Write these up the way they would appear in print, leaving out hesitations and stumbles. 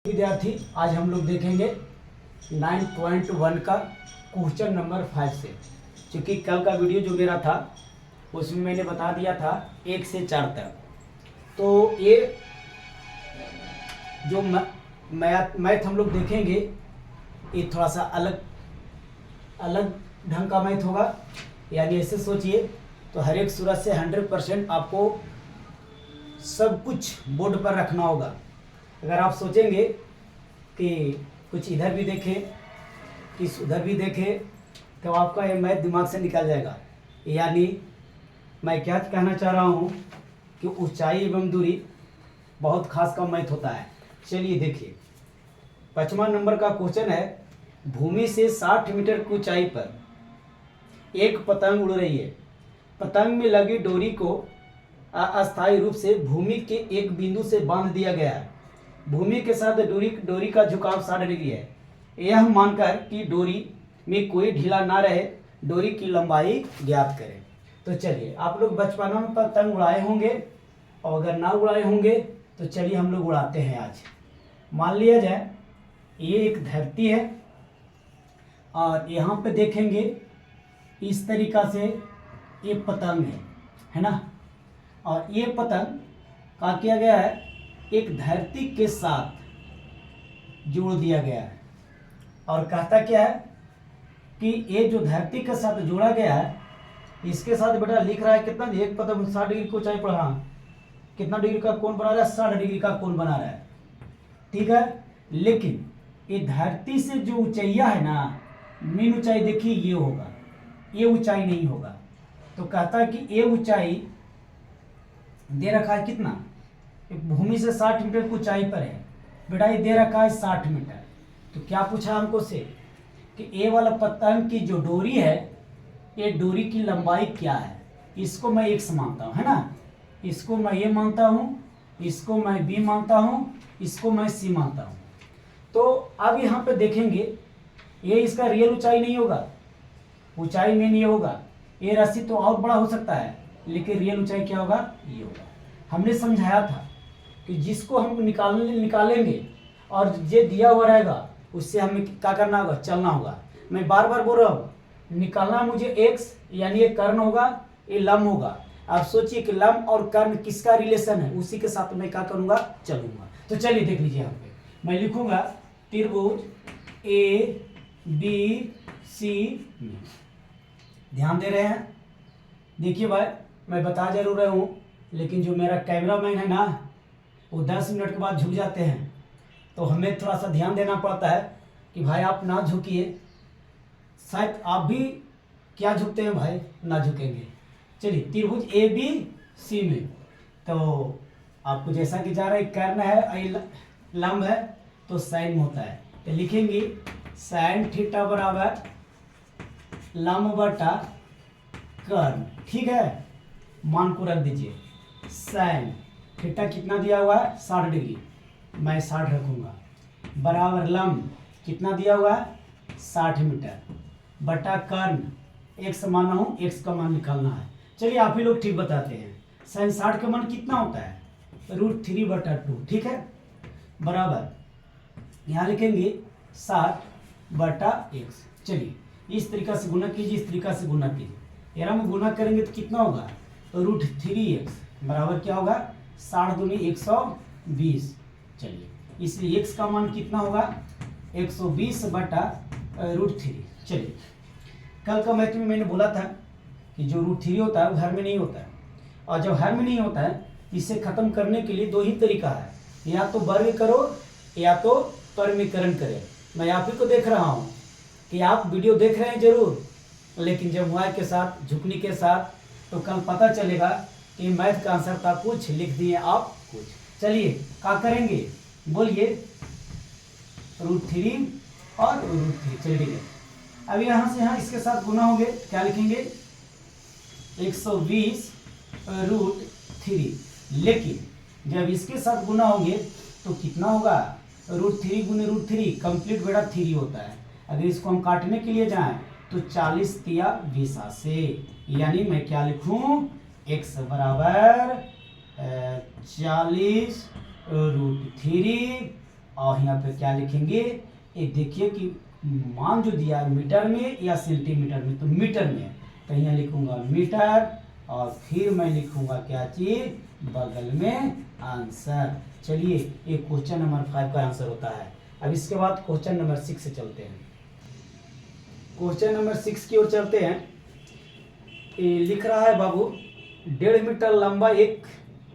विद्यार्थी, आज हम लोग देखेंगे 9.1 का क्वेश्चन नंबर 5 से। क्योंकि कल का वीडियो जो मेरा था उसमें मैंने बता दिया था 1 से 4 तक। तो ये जो मैथ हम लोग देखेंगे ये थोड़ा सा अलग ढंग का मैथ होगा। यानी ऐसे सोचिए तो हर एक सूरत से 100% आपको सब कुछ बोर्ड पर रखना होगा। अगर आप सोचेंगे कि कुछ इधर भी देखें कुछ उधर भी देखें तो आपका ये मैथ दिमाग से निकल जाएगा। यानी मैं क्या कहना चाह रहा हूँ कि ऊंचाई एवं दूरी बहुत खास का मैथ होता है। चलिए देखिए, 5वां नंबर का क्वेश्चन है, भूमि से 60 मीटर की ऊंचाई पर एक पतंग उड़ रही है। पतंग में लगी डोरी को अस्थायी रूप से भूमि के एक बिंदु से बांध दिया गया है। भूमि के साथ डोरी का झुकाव 60 डिग्री है। यह मानकर कि डोरी में कोई ढीला ना रहे, डोरी की लंबाई ज्ञात करें। तो चलिए, आप लोग बचपन में पतंग उड़ाए होंगे और अगर ना उड़ाए होंगे तो चलिए हम लोग उड़ाते हैं आज। मान लिया जाए ये एक धरती है और यहाँ पे देखेंगे इस तरीका से ये पतंग है ना। और ये पतंग क्या किया गया है, एक धरती के साथ जोड़ दिया गया है। और कहता क्या है कि ये जो धरती के साथ जोड़ा गया है इसके साथ बेटा लिख रहा है कितना, एक पतंग 60 डिग्री को ऊंचाई पर, हाँ कितना डिग्री का कोण बना रहा है, 60 डिग्री का कोण बना रहा है। ठीक है, लेकिन ये धरती से जो ऊंचाइया है ना, मेन ऊंचाई देखिए ये होगा, ये ऊंचाई नहीं होगा। तो कहता है कि ये ऊंचाई दे रखा है कितना, भूमि से 60 मीटर की ऊंचाई पर है। बेटा ये दे रखा है 60 मीटर। तो क्या पूछा हमको से कि ए वाला पतंग की जो डोरी है, ये डोरी की लंबाई क्या है। इसको मैं x मानता हूँ, है ना, इसको मैं ये मानता हूँ, इसको मैं b मानता हूँ, इसको मैं c मानता हूँ। तो अब यहाँ पे देखेंगे ये इसका रियल ऊंचाई नहीं होगा, ऊंचाई में नहीं होगा। ये रस्सी तो और बड़ा हो सकता है लेकिन रियल ऊंचाई क्या होगा, ये होगा। हमने समझाया था कि जिसको हम निकालेंगे और ये दिया हुआ रहेगा उससे हमें क्या करना होगा, चलना होगा। मैं बार बार बोल रहा हूँ, निकालना मुझे x यानी ये कर्ण होगा, ये लंब होगा। आप सोचिए कि लंब और कर्ण किसका रिलेशन है, उसी के साथ मैं क्या करूँगा, चलूँगा। तो चलिए देख लीजिए, यहाँ पे मैं लिखूँगा त्रिभुज ABC। ध्यान दे रहे हैं, देखिए भाई मैं बता जरूर रहा हूँ लेकिन जो मेरा कैमरामैन है ना वो 10 मिनट के बाद झुक जाते हैं, तो हमें थोड़ा सा ध्यान देना पड़ता है कि भाई आप ना झुकिए। शायद आप भी क्या झुकते हैं भाई, ना झुकेंगे। चलिए, त्रिभुज ABC में तो आपको जैसा कि जा रहा है कर्ण है, लंब है तो साइन होता है। तो लिखेंगे साइन थीटा बराबर लंब बटा कर्ण। ठीक है, मान को रख दीजिए। साइन थीटा कितना दिया हुआ है, 60 डिग्री, मैं 60 रखूँगा, बराबर लंब कितना दिया हुआ है, 60 मीटर, बटा कर्ण x माना हूँ, x का मान निकालना है। चलिए आप ही लोग ठीक बताते हैं, साइन 60 का मान कितना होता है, √3/2। ठीक है, बराबर यहाँ लिखेंगे 60/x। चलिए इस तरीका से गुना कीजिए, इस तरीका से गुना कीजिए। यार हम गुना करेंगे तो कितना होगा, √3x बराबर क्या होगा, 60 दूनी 120। चलिए इसलिए x का मान कितना होगा, 120/√3। चलिए, कल का मैथ में मैंने बोला था कि जो √3 होता है वो हर में नहीं होता है, और जब हर में नहीं होता है इसे खत्म करने के लिए 2 ही तरीका है, या तो वर्ग करो या तो परमीकरण करें। मैं आप ही को देख रहा हूँ कि आप वीडियो देख रहे हैं जरूर, लेकिन जब मोबाइल के साथ झुकने के साथ तो कल पता चलेगा कि मैथ का आंसर था कुछ, लिख दिए आप कुछ। चलिए क्या करेंगे, बोलिए, √3 और √3। चलिए ठीक है, अब यहाँ से यहाँ इसके साथ गुना होंगे, क्या लिखेंगे, 120/√3। लेकिन जब इसके साथ गुना होंगे तो कितना होगा, √3 गुने √3 कंप्लीट बेटा 3 होता है। अगर इसको हम काटने के लिए जाएं तो 40 तिया 20 से, यानी मैं क्या लिखूं, x बराबर 40 √3 और यहाँ पे क्या लिखेंगे, ये देखिए कि मान जो दिया है मीटर में या सेंटीमीटर में, तो मीटर में, तो यहाँ लिखूंगा मीटर और फिर मैं लिखूंगा क्या चीज, बगल में आंसर। चलिए ये क्वेश्चन नंबर 5 का आंसर होता है। अब इसके बाद क्वेश्चन नंबर 6 से चलते हैं। क्वेश्चन नंबर 6 की ओर चलते हैं। ये लिख रहा है बाबू, 1.5 मीटर लंबा एक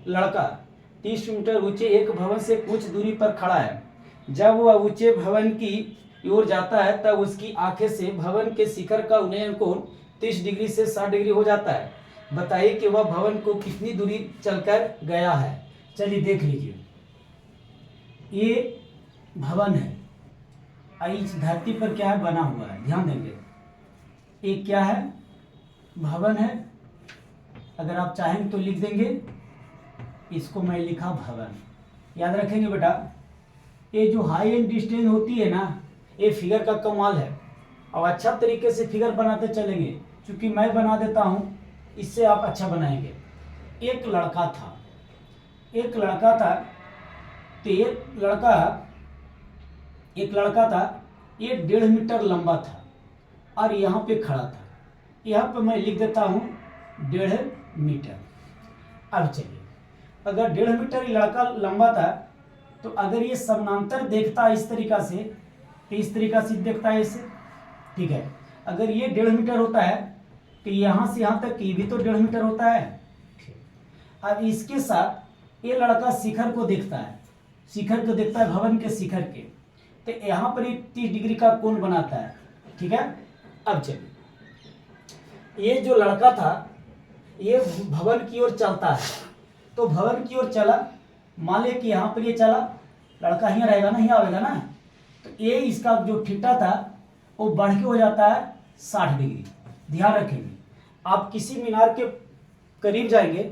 लड़का 30 मीटर ऊंचे एक भवन से कुछ दूरी पर खड़ा है। जब वह ऊंचे भवन की ओर जाता है तब उसकी आंखें से भवन के शिखर का उन्नयन कोण 30 डिग्री से 60 डिग्री हो जाता है। बताइए कि वह भवन को कितनी दूरी चलकर गया है। चलिए देख लीजिए, ये भवन है, इस धरती पर क्या है, बना हुआ है, ध्यान देंगे। एक क्या है, भवन है। अगर आप चाहेंगे तो लिख देंगे, इसको मैं लिखा भवन। याद रखेंगे बेटा, ये जो हाई एंड डिस्टेंस होती है ना, ये फिगर का कमाल है। और अच्छा तरीके से फिगर बनाते चलेंगे, क्योंकि मैं बना देता हूँ, इससे आप अच्छा बनाएंगे। एक लड़का था, एक लड़का था, तो एक लड़का था, ये 1.5 मीटर लंबा था और यहाँ पे खड़ा था। यहाँ पे मैं लिख देता हूँ 1.5 मीटर। अब चलिए, अगर 1.5 मीटर ये लड़का लंबा था, तो अगर ये समानांतर देखता है इस तरीका से, तो इस तरीका से देखता है इसे, ठीक है। अगर ये 1.5 मीटर होता है, तो यहाँ से यहाँ तक ये भी तो 1.5 मीटर होता है। अब इसके साथ ये लड़का शिखर को देखता है, शिखर को देखता है, भवन के शिखर के, तो यहाँ पर 30 डिग्री का कोण बनाता है, ठीक है। अब चलिए, ये जो लड़का था ये भवन की ओर चलता है, तो भवन की ओर चला, मान ले कि यहाँ पर ये चला, लड़का यहाँ रहेगा ना, यहाँ आएगा ना, तो ये इसका जो थीटा था वो बढ़ के हो जाता है 60 डिग्री। ध्यान रखेंगे, आप किसी मीनार के करीब जाएंगे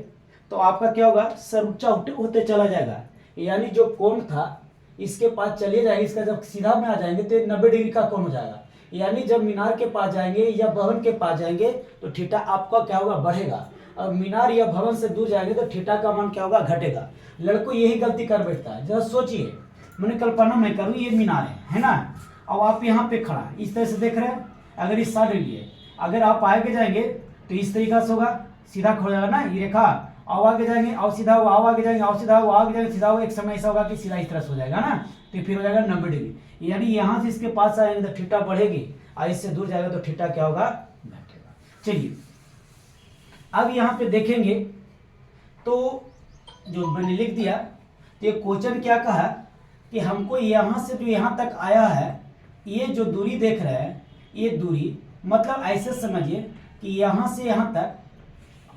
तो आपका क्या होगा, सर ऊंचा होते चला जाएगा, यानी जो कोण था इसके पास चले जाएंगे, इसका जब सीधा में आ जाएंगे तो 90 डिग्री का कोण हो जाएगा। यानी जब मीनार के पास जाएंगे या भवन के पास जाएंगे तो थीटा आपका क्या होगा, बढ़ेगा, और मीनार या भवन से दूर जाएंगे तो थीटा का मान क्या होगा, घटेगा। लड़कों यही गलती कर बैठता है। जरा सोचिए, मैंने कल्पना मैं करूँ, ये मीनार है ना, अब आप यहाँ पे खड़ा इस तरह से देख रहे हैं, अगर इस साइड लिए अगर आप आगे जाएंगे तो इस तरीका से होगा, सीधा खो जाएगा ना ये रेखा, आओ आगे जाएंगे, आओ सीधा हो, आओ आगे जाएंगे, आओ सीधा हो, आगे जाएंगे, सीधा हो, एक समय ऐसा होगा कि सीधा इस तरह से हो जाएगा ना, तो फिर हो जाएगा 90 डिग्री। यानी यहाँ से इसके पास आएंगे तो थीटा बढ़ेगी, और इससे दूर जाएगा तो थीटा क्या होगा, घटेगा। चलिए अब यहाँ पे देखेंगे तो जो मैंने लिख दिया, तो ये क्वेश्चन क्या कहा कि हमको यहाँ से जो यहाँ तक आया है, ये जो दूरी देख रहे हैं, ये दूरी मतलब ऐसे समझिए कि यहाँ से यहाँ तक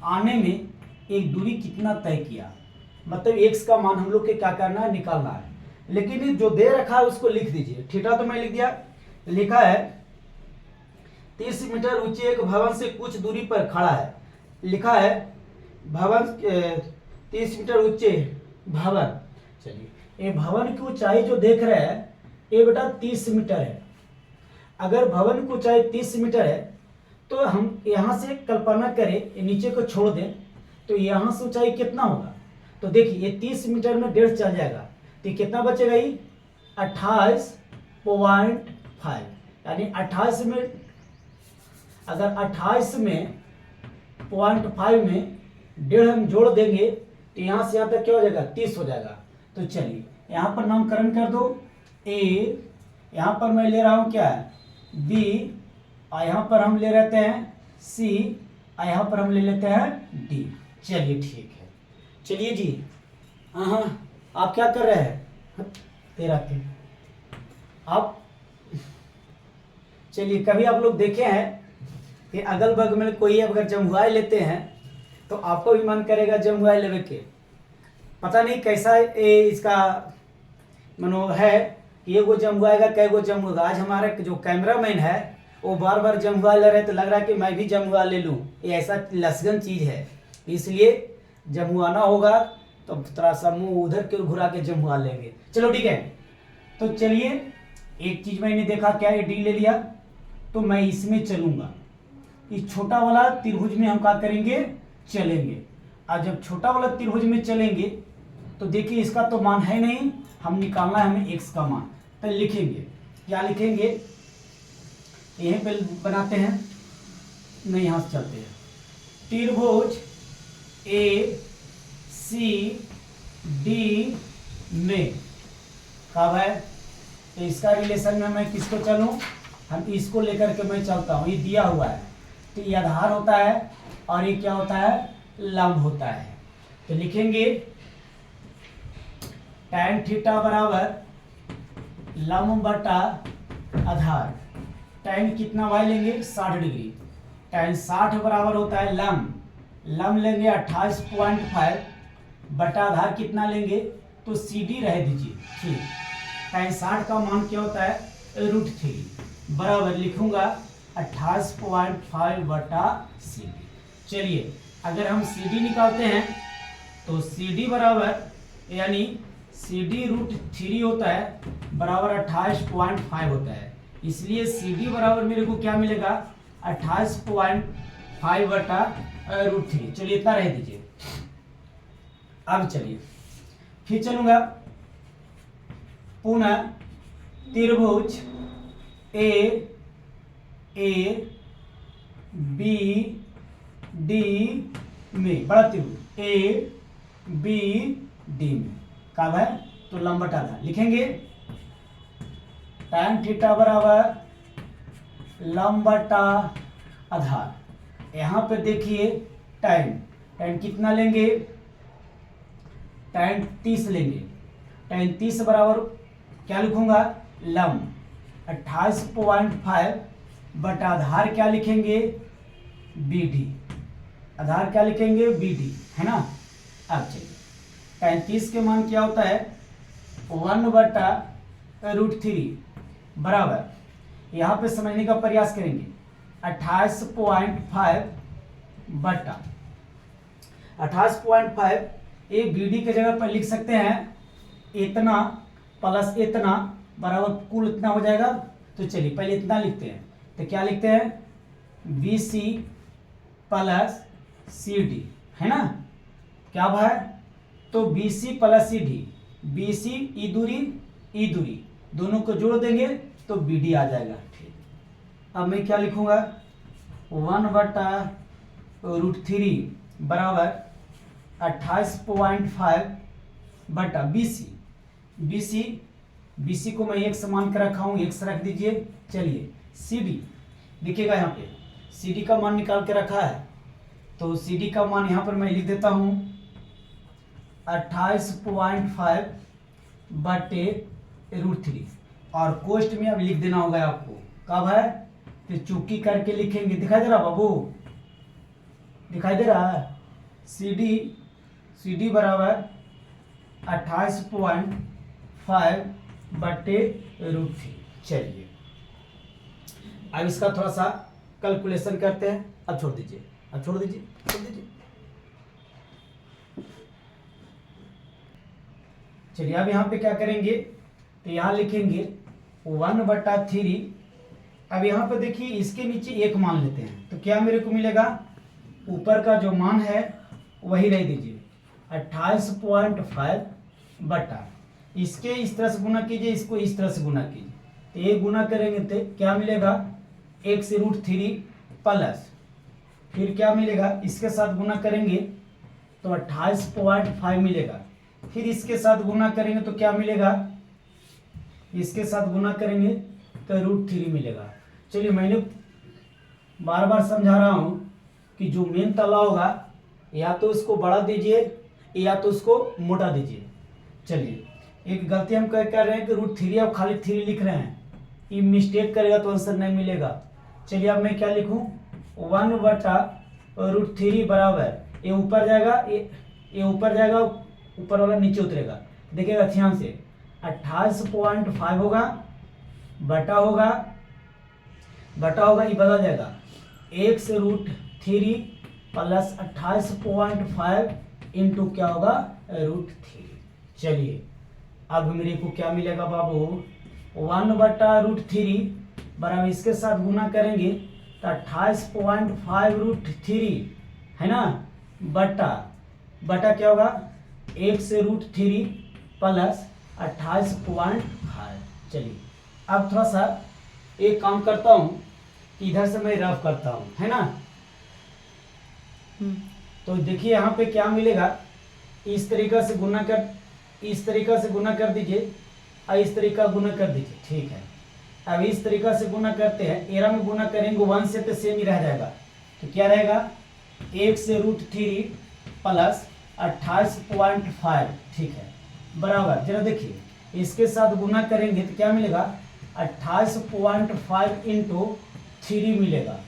आने में एक दूरी कितना तय किया, मतलब x का मान हम लोग के क्या करना है, निकालना है। लेकिन जो दे रखा है उसको लिख दीजिए। थीटा तो मैं लिख दिया, लिखा है 30 मीटर ऊंचे एक भवन से कुछ दूरी पर खड़ा है। लिखा है भवन 30 मीटर ऊंचे भवन। चलिए, ये भवन की ऊंचाई जो देख रहे हैं ये बेटा 30 मीटर है। अगर भवन की ऊंचाई 30 मीटर है तो हम यहाँ से कल्पना करें, नीचे को छोड़ दें, तो यहाँ से ऊंचाई कितना होगा, तो देखिए ये 30 मीटर में 1.5 चल जाएगा, तो कितना बचेगा, ये 28.5, यानी 28 में, अगर 28 में 0.5 में 1.5 हम जोड़ देंगे तो यहाँ से यहाँ तक क्या हो जाएगा, 30 हो जाएगा। तो चलिए यहाँ पर नामकरण कर दो, ए, यहाँ पर मैं ले रहा हूँ क्या है, बी, और यहाँ पर हम ले रहते हैं सी, और यहाँ पर हम ले लेते हैं डी। चलिए ठीक है। चलिए जी, हाँ आप क्या कर रहे हैं, तेरा के आप, चलिए कभी आप लोग देखे हैं कि अगल बगल में कोई अगर जमुआई लेते हैं तो आपको भी मन करेगा जमुआई लेवे के। पता नहीं कैसा इसका मनो है कि ये वो जमुआएगा, कै वो जमुआएगा। आज हमारा जो कैमरामैन है वो बार बार जमुआ ले रहे, तो लग रहा है कि मैं भी जमुआ ले लूँ। ये ऐसा लसगन चीज़ है, इसलिए जमुआना होगा तो थोड़ा सा मुँह उधर के घुरा के जमुआ लेंगे। चलो ठीक है, तो चलिए एक चीज़ मैंने देखा, क्या ये डी ले लिया, तो मैं इसमें चलूँगा, इस छोटा वाला त्रिभुज में हम क्या करेंगे, चलेंगे। और जब छोटा वाला त्रिभुज में चलेंगे तो देखिए इसका तो मान है नहीं, हम निकालना है हमें x का मान। तो लिखेंगे, क्या लिखेंगे, यहीं पे बनाते हैं, नहीं यहाँ से चलते हैं। त्रिभुज ए सी डी में कब है, तो इसका रिलेशन में मैं किसको चलूं, हम इसको लेकर के मैं चलता हूँ। ये दिया हुआ है, तो ये आधार होता है और ये क्या होता है, लंब होता है। तो लिखेंगे tan थीटा बराबर लंब बटा आधार। tan कितना भाई लेंगे, 60 डिग्री। tan 60 बराबर होता है लंब लेंगे 28.5 बटा आधार कितना लेंगे, तो CD रह दीजिए, ठीक। tan 60 का मान क्या होता है, √3 बराबर लिखूंगा 28.5 बटा CD। चलिए अगर हम CD निकालते हैं तो CD बराबर यानी CD √3 होता है बराबर 28.5 होता है, इसलिए CD बराबर मेरे को क्या मिलेगा, 28.5 बटा √3। चलिए इतना रह दीजिए। अब चलिए फिर चलूंगा, पुनः त्रिभुज ए बी डी में, बड़ा त्रिभुज ए बी डी में कब है, तो लंब बटा आधार लिखेंगे। tan थीटा बराबर लंब बटा आधार। यहाँ पे देखिए tan कितना लेंगे, tan 30 लेंगे। tan 30 बराबर क्या लिखूंगा, लंब 28.5 बटा आधार क्या लिखेंगे, BD। आधार क्या लिखेंगे, BD, है ना। अब चलिए tan 30 के मान क्या होता है, 1 बटा √3 बराबर, यहाँ पे समझने का प्रयास करेंगे, 28.5 बटा 28.5, एक BD के जगह पर लिख सकते हैं इतना प्लस इतना बराबर कुल इतना हो जाएगा। तो चलिए पहले इतना लिखते हैं, तो क्या लिखते हैं, BC प्लस CD, है ना। क्या भाई, तो BC प्लस CD, BC ई दूरी दोनों को जोड़ देंगे तो BD आ जाएगा, ठीक। अब मैं क्या लिखूंगा, 1 बटा √3 बराबर 28.5 बटा BC को मैं एक समान कर रखा हूँ, x रख दीजिए। चलिए CD दिखेगा, यहाँ पे CD का मान निकाल के रखा है, तो CD का मान यहाँ पर मैं लिख देता हूँ 28.5 बटे √3, और कोष्ट में अब लिख देना होगा आपको, कब है, तो चुकी करके लिखेंगे। दिखाई दे रहा बाबू, दिखाई दे रहा है, CD बराबर 28.5 बटे √3। चलिए अब इसका थोड़ा सा कैलकुलेशन करते हैं। अब छोड़ दीजिए। चलिए अब यहाँ पे क्या करेंगे, तो यहाँ लिखेंगे 1 बटा 3। अब यहाँ पे देखिए इसके नीचे एक मान लेते हैं, तो क्या मेरे को मिलेगा, ऊपर का जो मान है वही रह दीजिए 28.5 बटा, इसके इस तरह से गुना कीजिए, इसको इस तरह से गुना कीजिए, तो ये गुना करेंगे तो क्या मिलेगा, 1 से √3 प्लस, फिर क्या मिलेगा, इसके साथ गुना करेंगे तो 28.5 मिलेगा, फिर इसके साथ गुना करेंगे तो क्या मिलेगा, इसके साथ गुना करेंगे तो √3 मिलेगा। चलिए मैंने बार बार समझा रहा हूँ कि जो मेन तला होगा या तो उसको बड़ा दीजिए या तो उसको मोटा दीजिए। चलिए एक गलती हम कर रहे हैं कि √3 अब खाली 3 लिख रहे हैं, ये मिस्टेक करेगा तो आंसर नहीं मिलेगा। चलिए अब मैं क्या लिखूं, 1 बटा √3 बराबर, ये ऊपर जाएगा, ये ऊपर जाएगा, ऊपर वाला नीचे उतरेगा। देखिएगा ध्यान से, 28.5 होगा, बटा होगा, ये बदल जाएगा, 1 से √3 प्लस 28.5 इंटू क्या होगा, √3। चलिए अब मेरे को क्या मिलेगा बाबू, 1 बटा √3 बराबर, इसके साथ गुना करेंगे तो 28.5 √3 है ना, बटा क्या होगा, 1 से √3 प्लस 28.5। चलिए अब थोड़ा सा एक काम करता हूँ कि इधर से मैं रफ करता हूँ, है ना। तो देखिए यहाँ पे क्या मिलेगा, इस तरीका से गुना कर, इस तरीका से गुना कर दीजिए और इस तरीका गुना कर दीजिए, ठीक है। अब इस तरीका से गुना करते हैं, एरा में गुना करेंगे 1 से तो सेम ही रह जाएगा, तो क्या रहेगा 1 से √3 प्लस 28.5, ठीक है, बराबर। जरा देखिए इसके साथ गुना करेंगे तो क्या मिलेगा 28.5 इंटू 3 मिलेगा,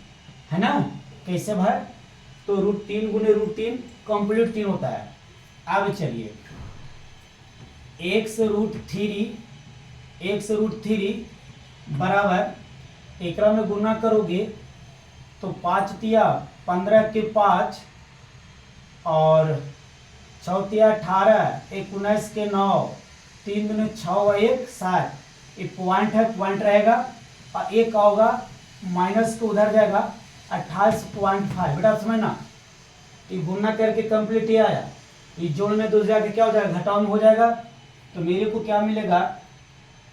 है ना। कैसे भाई, तो √3 गुने √3 कंप्लीट 3 होता है। अब चलिए 1 से √3 बराबर एकरा में गुना करोगे तो 5 तिया 15 के 5 और 6 तिया 18, 1 19 के 9, 3 दूनी 6 और 1 7, ये पॉइंट है, पॉइंट रहेगा और एक होगा माइनस को उधर जाएगा 28.5। बेटा समझना, ये गुना करके कंप्लीट ही आया, ये जोड़ने दो जाके क्या हो जाएगा, घटाव में हो जाएगा। तो मेरे को क्या मिलेगा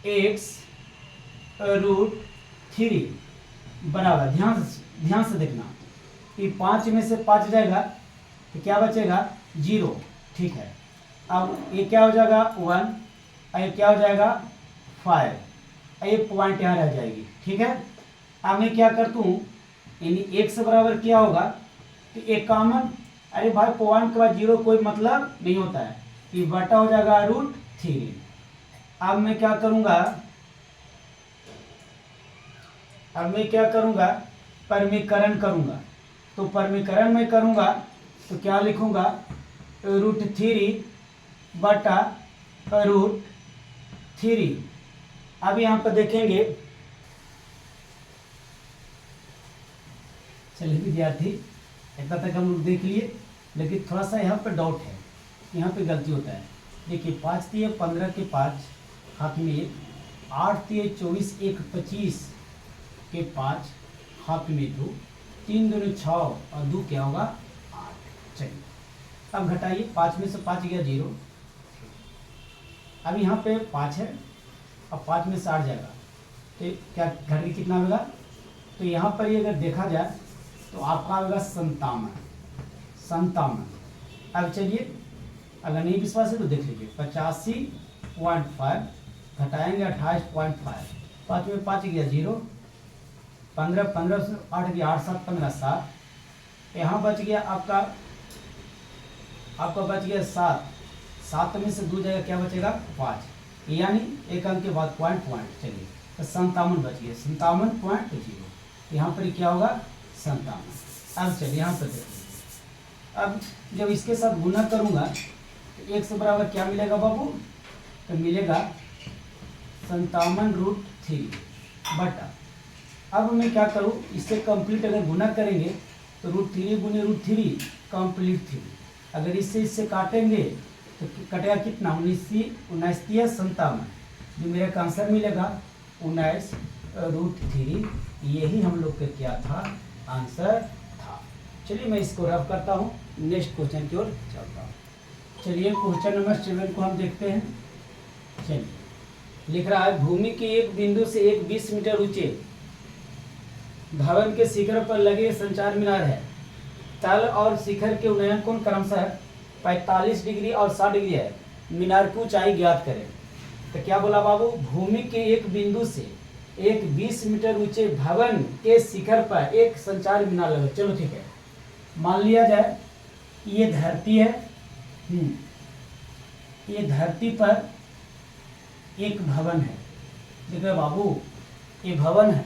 x √3 बराबर, ध्यान से देखना, ये 5 में से 5 जाएगा तो क्या बचेगा 0, ठीक है। अब ये क्या हो जाएगा 1 और ये क्या हो जाएगा 5, ये पॉइंट यहाँ रह जाएगी, ठीक है। अब मैं क्या करता हूँ, यानी x बराबर क्या होगा, तो एक कॉमन, अरे भाई पॉइंट के बाद 0 कोई मतलब नहीं होता है, ये बटा हो जाएगा √3। अब मैं क्या करूंगा, परमीकरण करूंगा, तो परमीकरण में करूंगा तो क्या लिखूंगा √3 बटा √3। अब यहाँ पर देखेंगे, चलिए विद्यार्थी इतना तक हम लोग देख लिए, लेकिन थोड़ा सा यहाँ पर डाउट है, यहाँ पे गलती होता है। देखिए 5 तिये 15 के 5 हाथ में 1, 8 तिये 24 1 25 के 5 हाथ में 2, 3 दूनी 6 और 2 क्या होगा 8। चलिए अब घटाइए, 5 में से 5 गया 0, अब यहाँ पे 5 है, अब 5 में से 8 जाएगा तो क्या घट के कितना होगा, तो यहाँ पर ये अगर देखा जाए तो आपका होगा 57। अब चलिए अगर नहीं विश्वास है तो देख लीजिए, 85.5 घटाएंगे 28.5, 5 में 5 गया 0, 15 से 8 गया 8 7 15 7, यहाँ बच गया आपका बच गया 7 में से 2 जाएगा क्या बचेगा 5, यानी एक अंक के बाद पॉइंट। चलिए तो 57 बच गया, 57.0, यहाँ पर क्या होगा 57। अब चलिए यहाँ पर देखिए, अब जब इसके साथ गुना करूंगा तो 1 से बराबर क्या मिलेगा बाबू, तो मिलेगा 57√3 बटा, अब मैं क्या करूं, इससे कंप्लीट अगर गुना करेंगे तो √3 गुने √3 कंप्लीट 3, अगर इससे काटेंगे तो कटेगा कितना 19 57, जो मेरा आंसर मिलेगा 19√3। यही हम लोग का क्या था आंसर था। चलिए मैं इसको रफ करता हूँ, नेक्स्ट क्वेश्चन की ओर चलता हूँ। चलिए क्वेश्चन नंबर 7 को हम देखते हैं। चलिए लिख रहा है, भूमि के एक बिंदु से एक 20 मीटर ऊंचे भवन के शिखर पर लगे संचार मीनार है। तल और शिखर के उन्नयन कोण क्रमशः 45 डिग्री और 60 डिग्री है। मीनार की ऊंचाई ज्ञात करें। तो क्या बोला बाबू, भूमि के एक बिंदु से एक 20 मीटर ऊंचे भवन के शिखर पर एक संचार मीनार लगे। चलो ठीक है, मान लिया जाए ये धरती है, ये धरती पर एक भवन है। देखो बाबू ये भवन है,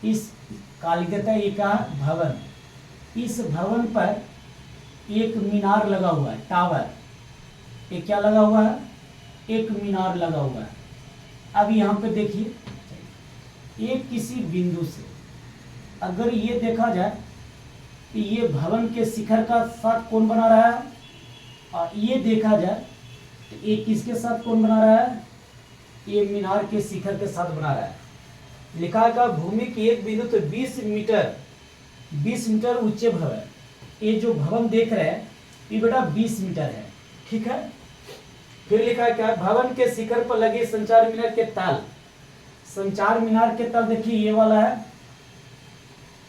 इस कालिकता ये का भवन, इस भवन पर एक मीनार लगा हुआ है, टावर। ये क्या लगा हुआ है, एक मीनार लगा हुआ है। अब यहाँ पे देखिए, एक किसी बिंदु से अगर ये देखा जाए कि ये भवन के शिखर का साथ कौन बना रहा है, और ये देखा जाए तो ये किसके साथ कौन बना रहा है, ये मीनार के शिखर के साथ बना रहा है। लिखा है भूमि की एक बिंदु तो 20 मीटर ऊंचे भवन। ये जो भवन देख रहे हैं ये बेटा 20 मीटर है, ठीक है। फिर लिखा है क्या, भवन के शिखर पर लगे संचार मीनार के ताल। संचार मीनार के ताल देखिए ये वाला है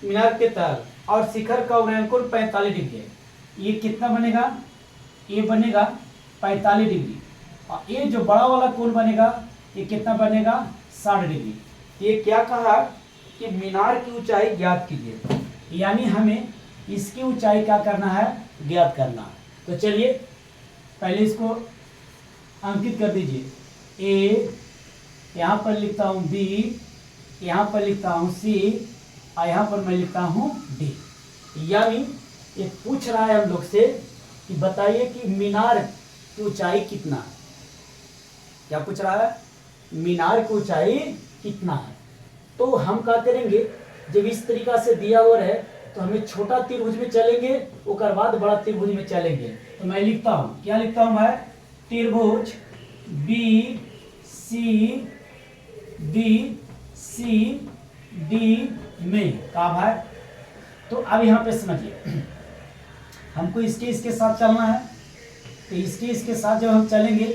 मीनार के ताल, और शिखर का उन्नयन 45 डिग्री है। ये कितना बनेगा, ये बनेगा 45 डिग्री, और ये जो बड़ा वाला कोण बनेगा ये कितना बनेगा 60 डिग्री। ये क्या कहा कि मीनार की ऊंचाई ज्ञात कीजिए, यानी हमें इसकी ऊंचाई क्या करना है, ज्ञात करना है। तो चलिए पहले इसको अंकित कर दीजिए। ए यहाँ पर लिखता हूँ, बी यहाँ पर लिखता हूँ, सी और यहाँ पर मैं लिखता हूँ डी। यानी ये पूछ रहा है हम लोग से कि बताइए कि मीनार की ऊंचाई कितना है। क्या पूछ रहा है, मीनार की ऊंचाई कितना है। तो हम क्या करेंगे, जब इस तरीका से दिया हुआ है तो हमें छोटा त्रिभुज में चलेंगे, उसके बाद बड़ा त्रिभुज में चलेंगे। तो मैं लिखता हूँ, क्या लिखता हूँ मैं, त्रिभुज बी सी डी में का भाई। तो अब यहाँ पे समझिए, हमको इसके साथ चलना है। तो इसके साथ जब हम चलेंगे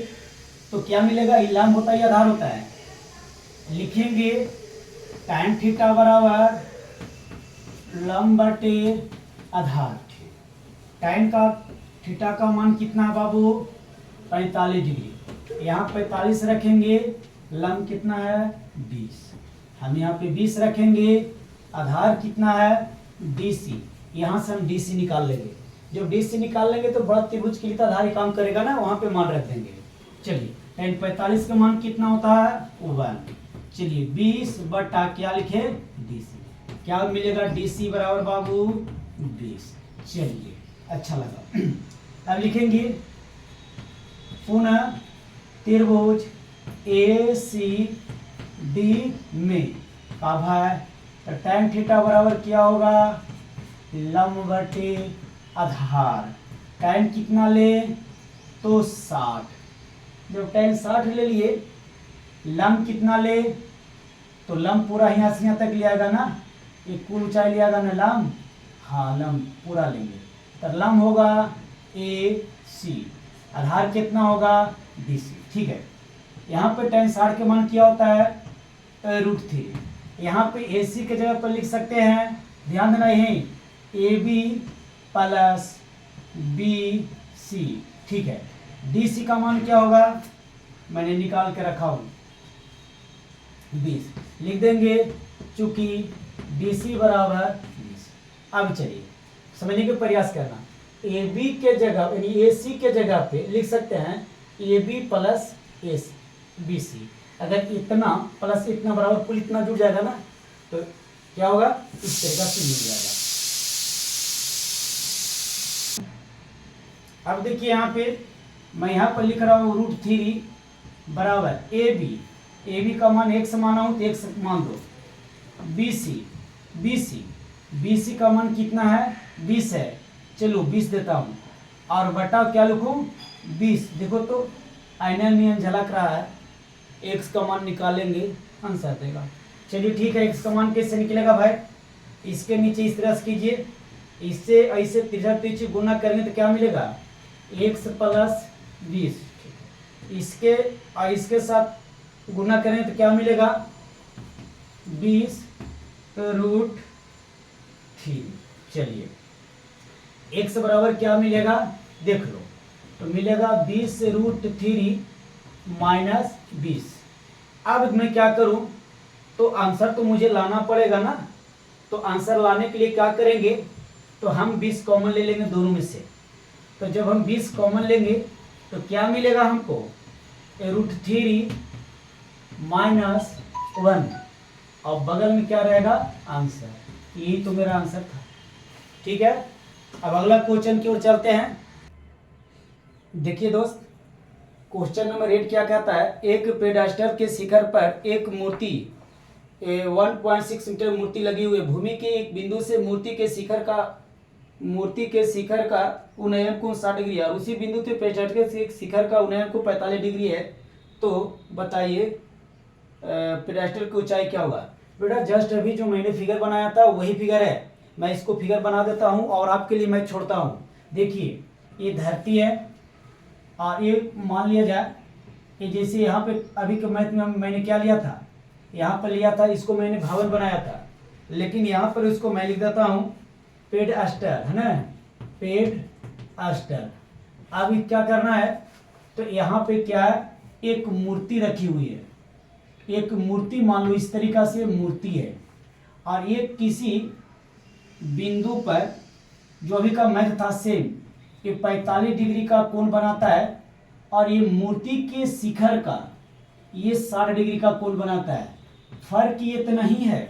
तो क्या मिलेगा, ये लंब होता है या आधार होता है। लिखेंगे tan थीटा बराबर लंब बटे आधार। tan का थीटा का मान कितना है बाबू, 45 डिग्री। यहाँ 45 रखेंगे, लंब कितना है 20। हम यहाँ पे 20 रखेंगे, आधार कितना है DC। यहाँ से हम DC निकाल लेंगे। जब DC निकाल लेंगे तो बड़ा त्रिभुज के लिए तो आधार ही काम करेगा ना, वहाँ पे मान रख देंगे। चलिए tan 45 का मान कितना होता है 1। चलिए 20 बटा क्या लिखे DC, क्या मिलेगा DC बराबर बाबू 20। चलिए अच्छा लगा। अब लिखेंगे पुनः त्रिभुज ACD में का भाई, तो tan थीटा बराबर क्या होगा, लंब बटे आधार। tan कितना ले तो 60। जब tan 60 ले लिए, लंब कितना ले, तो लंब पूरा यहाँ से यहाँ तक ले आएगा ना, ये कुल ऊंचाई ले आएगा ना लंब, हाँ लंब पूरा लेंगे। तो लंब होगा AC, आधार कितना होगा DC। ठीक है, यहाँ पे tan 60 के मान क्या होता है √3। यहाँ पे AC के जगह पर लिख सकते हैं, ध्यान देना यही AB प्लस BC। ठीक है, DC का मान क्या होगा, मैंने निकाल के रखा हूँ 20 लिख देंगे, चूंकि DC बराबर 20। अब चलिए समझने का प्रयास करना, AB के जगह यानी AC के जगह पे लिख सकते हैं AB प्लस BC। अगर इतना प्लस इतना बराबर कुल इतना जुड़ जाएगा ना, तो क्या होगा, इस तरीका से मिल जाएगा। अब देखिए यहाँ पे मैं यहाँ पर लिख रहा हूँ √3 बराबर AB का मान 1 माना हूँ तो 1 मान दो, BC का मान कितना है 20 है, चलो 20 देता हूँ, और बटा क्या लिखूँ 20। देखो तो आईना नियम झलक रहा है, x का मान निकालेंगे आंसर देगा। चलिए ठीक है, x का मान कैसे निकलेगा भाई, इसके नीचे इस तरह से कीजिए, इससे ऐसे तिरछा तिरछी गुना करेंगे तो क्या मिलेगा x प्लस 20। इसके और इसके साथ गुना करें तो क्या मिलेगा 20 √3। चलिए x बराबर क्या मिलेगा देख लो, तो मिलेगा 20 √3 माइनस 20। अब मैं क्या करूं, तो आंसर तो मुझे लाना पड़ेगा ना, तो आंसर लाने के लिए क्या करेंगे, तो हम 20 कॉमन ले लेंगे दोनों में से। तो जब हम 20 कॉमन लेंगे तो क्या मिलेगा हमको √3 माइनस 1, और बगल में क्या रहेगा आंसर। यही तो मेरा आंसर था। ठीक है, अब अगला क्वेश्चन की ओर चलते हैं। देखिए दोस्त, क्वेश्चन नंबर 8 क्या कहता है, एक पेडास्टर के शिखर पर एक मूर्ति 1.6 मीटर मूर्ति लगी हुई है। भूमि के एक बिंदु से मूर्ति के शिखर का उन्नयन कोण 60 डिग्री है, और उसी बिंदु से पेडास्टर के शिखर का उन्नयन कोण 45 डिग्री है। तो बताइए पेडास्टर की ऊंचाई क्या होगा। बेटा जस्ट अभी जो मैंने फिगर बनाया था वही फिगर है, मैं इसको फिगर बना देता हूँ और आपके लिए मैं छोड़ता हूँ। देखिए ये धरती है, और ये मान लिया जाए कि जैसे यहाँ पे अभी के मैथ में मैंने क्या लिया था, यहाँ पर लिया था, इसको मैंने भवन बनाया था, लेकिन यहाँ पर इसको मैं लिख देता हूँ पेड अस्टर, है ना, पेड अस्टर। अब क्या करना है, तो यहाँ पे क्या है, एक मूर्ति रखी हुई है, एक मूर्ति मान लो इस तरीका से मूर्ति है, और ये किसी बिंदु पर जो अभी का मैथ था सेम, ये 45 डिग्री का कोण बनाता है, और ये मूर्ति के शिखर का ये 60 डिग्री का कोण बनाता है। फर्क ये इतना ही है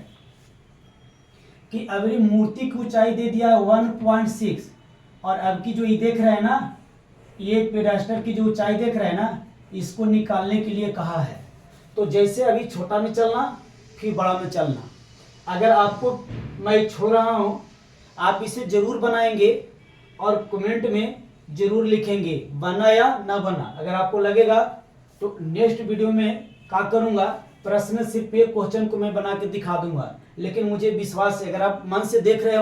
कि अभी मूर्ति की ऊंचाई दे दिया 1.6, और अब की जो ये देख रहे हैं ना, ये पेडास्टर की जो ऊंचाई देख रहे हैं ना, इसको निकालने के लिए कहा है। तो जैसे अभी छोटा में चलना, फिर बड़ा में चलना। अगर आपको मैं छोड़ रहा हूँ, आप इसे जरूर बनाएंगे और कमेंट में जरूर लिखेंगे बना या ना बना। अगर आपको लगेगा तो नेक्स्ट वीडियो में क्या करूँगा, प्रश्न सिर्फ एक क्वेश्चन को मैं बना के दिखा दूंगा। लेकिन मुझे विश्वास है, अगर आप मन से देख रहे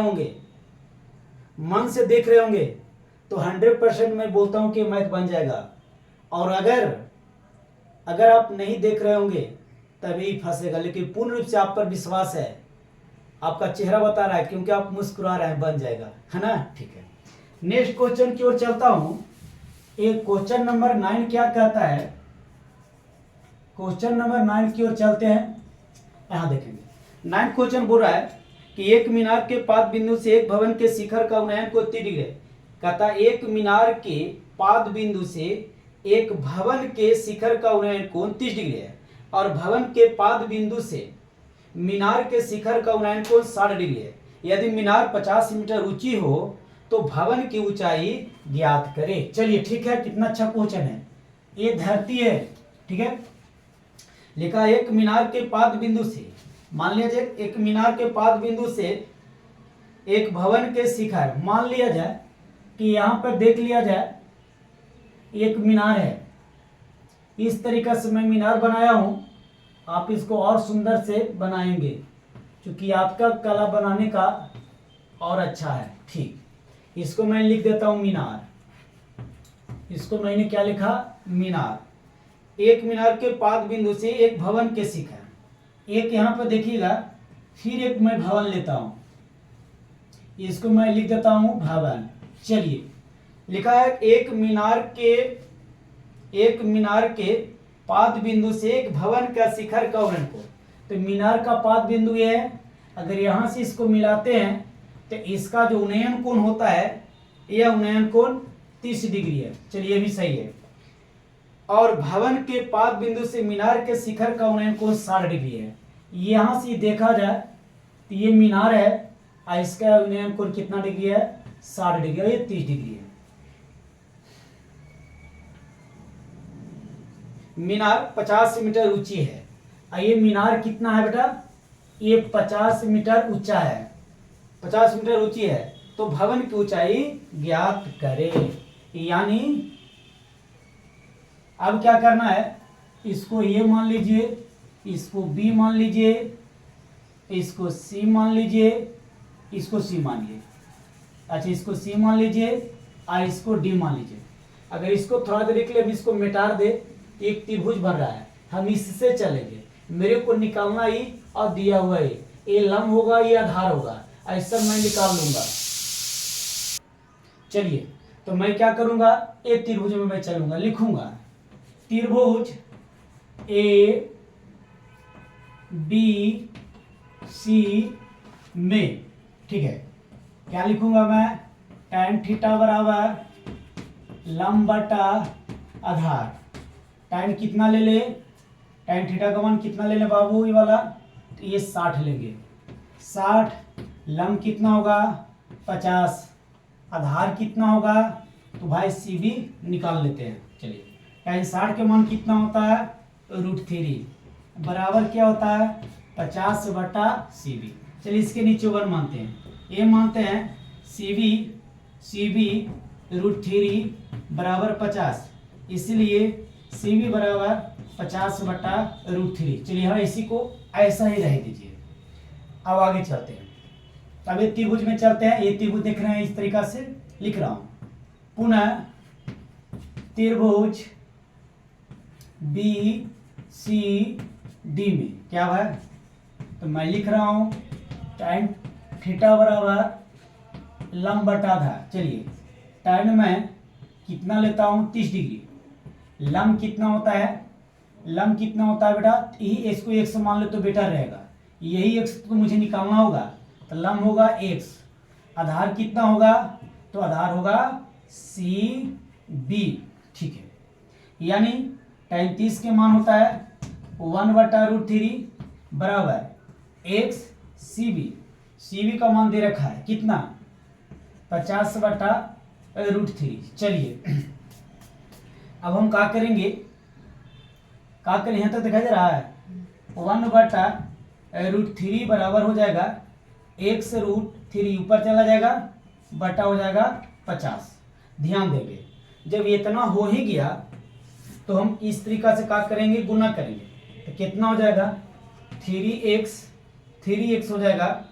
होंगे तो 100% मैं बोलता हूँ कि मैथ बन जाएगा। और अगर आप नहीं देख रहे होंगे तभी फंसेगा। लेकिन पूर्ण रूप से आप पर विश्वास है, आपका चेहरा बता रहा है, क्योंकि आप मुस्कुरा रहे हैं, बन जाएगा, है ना। ठीक है, नेक्स्ट क्वेश्चन की ओर चलता हूं। एक क्वेश्चन नंबर 9 क्या कहता है, क्वेश्चन नंबर 9 की ओर चलते हैं। यहां देखेंगे 9 क्वेश्चन बोल रहा है कि एक मीनार के पाद बिंदु से एक भवन के शिखर का उन्नयन को 30 डिग्री है। कहता है एक मीनार के पाद बिंदु से एक भवन के शिखर का उन्नयन कोण 30 डिग्री है, और भवन के पाद बिंदु से मीनार के शिखर का उन्नयन कोण 60 डिग्री है। यदि मीनार 50 मीटर ऊंची हो तो भवन की ऊंचाई ज्ञात करें। चलिए ठीक है, कितना अच्छा क्वेश्चन है। ये धरती है, ठीक है, लिखा एक मीनार के पाद बिंदु से, मान लिया जाए एक मीनार के पाद बिंदु से एक भवन के शिखर, मान लिया जाए कि यहाँ पर देख लिया जाए एक मीनार है। इस तरीके से मैं मीनार बनाया हूं, आप इसको और सुंदर से बनाएंगे, क्योंकि आपका कला बनाने का और अच्छा है। ठीक, इसको मैं लिख देता हूं मीनार। इसको मैंने क्या लिखा, मीनार। एक मीनार के पाद बिंदु से एक भवन के शिखर, एक यहाँ पर देखिएगा, फिर एक मैं भवन लेता हूं, इसको मैं लिख देता हूं भवन। चलिए, लिखा है एक मीनार के पाद बिंदु से एक भवन का शिखर का उन्नयन कोण। तो मीनार का पाद बिंदु ये है, अगर यहां से इसको मिलाते हैं तो इसका जो उन्नयन कोण होता है, यह उन्नयन कोण 30 डिग्री है। चलिए, ये भी सही है। और भवन के पाद बिंदु से मीनार के शिखर का उन्नयन कोण 60 डिग्री है। यहां से देखा जाए तो ये मीनार है, और इसका उन्नयन कोण कितना डिग्री है, 60 डिग्री, और ये 30 डिग्री है। मीनार 50 मीटर ऊंची है, और ये मीनार कितना है बेटा, ये 50 मीटर ऊंचा है, 50 मीटर ऊंची है। तो भवन की ऊंचाई ज्ञात करें। यानी अब क्या करना है, इसको ये मान लीजिए, इसको बी मान लीजिए, इसको सी मान लीजिए, इसको सी मानिए, अच्छा इसको सी मान लीजिए, और इसको डी मान लीजिए। अगर इसको थोड़ा देर के लिए इसको मिटा दे, एक त्रिभुज बन रहा है, हम इससे चलेंगे। मेरे को निकालना ही और दिया हुआ है, ये लंब होगा, ये आधार होगा, ऐसा मैं निकाल लूंगा। चलिए, तो मैं क्या करूंगा, एक त्रिभुज में मैं चलूंगा, लिखूंगा त्रिभुज ए बी सी में, ठीक है। क्या लिखूंगा मैं, tan थीटा बराबर लंब बटा आधार। tan कितना ले ले, tan थीटा का मान कितना ले ले बाबू, ये वाला, तो ये 60 लेंगे। 60, लंब कितना होगा 50, आधार कितना होगा, तो भाई सी भी निकाल लेते हैं। चलिए, tan 60 के मान कितना होता है, √3 बराबर क्या होता है, 50 बटा सी बी। चलिए, इसके नीचे 1 मानते हैं, ये मानते हैं सी बी √3 बराबर 50, इसलिए सी बी बराबर 50 बटा √3। चलिए, हम इसी को ऐसा ही रह दीजिए। अब आगे चलते हैं, अब ये त्रिभुज में चलते हैं। ये त्रिभुज देख रहे हैं, इस तरीका से लिख रहा हूं। पुनः त्रिभुज BCD में क्या हुआ है, तो मैं लिख रहा हूं tan थीटा बराबर लंब बटा आधार। चलिए tan में कितना लेता हूं 30 डिग्री, लंब कितना होता है, लंब कितना होता है बेटा, यही x को x मान लो तो बेटा रहेगा, यही x तो मुझे निकालना होगा, तो लंब होगा x, आधार कितना होगा, तो आधार होगा CB। ठीक है, यानी tan 30 के मान होता है 1/√3 बराबर x CB का मान दे रखा है कितना 50/√3। चलिए अब हम क्या करेंगे, क्या करें, यहाँ तक दिखाई दे रहा है 1/√3 बराबर हो जाएगा x√3 ऊपर चला जाएगा, बटा हो जाएगा 50। ध्यान देंगे जब इतना हो ही गया तो हम इस तरीका से क्या करेंगे, गुना करेंगे, तो कितना हो जाएगा 3x हो जाएगा,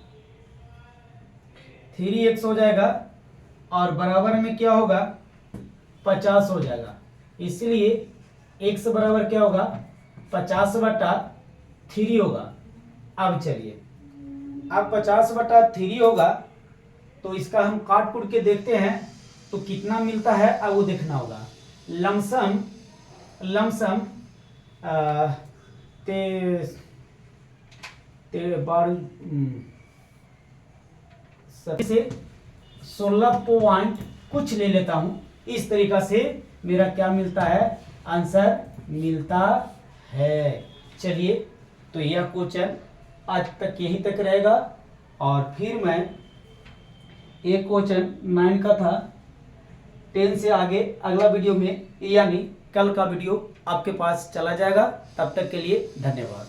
3x हो जाएगा और बराबर में क्या होगा 50 हो जाएगा, इसलिए x बराबर क्या होगा 50/3 होगा। अब चलिए अब 50/3 होगा तो इसका हम काट कुट के देखते हैं तो कितना मिलता है, अब वो देखना होगा। लमसम से 16 पॉइंट कुछ ले लेता हूं, इस तरीका से मेरा क्या मिलता है, आंसर मिलता है। चलिए तो यह क्वेश्चन आज तक यहीं तक रहेगा और फिर मैं एक क्वेश्चन 9 का था 10 से आगे अगला वीडियो में यानी कल का वीडियो आपके पास चला जाएगा। तब तक के लिए धन्यवाद।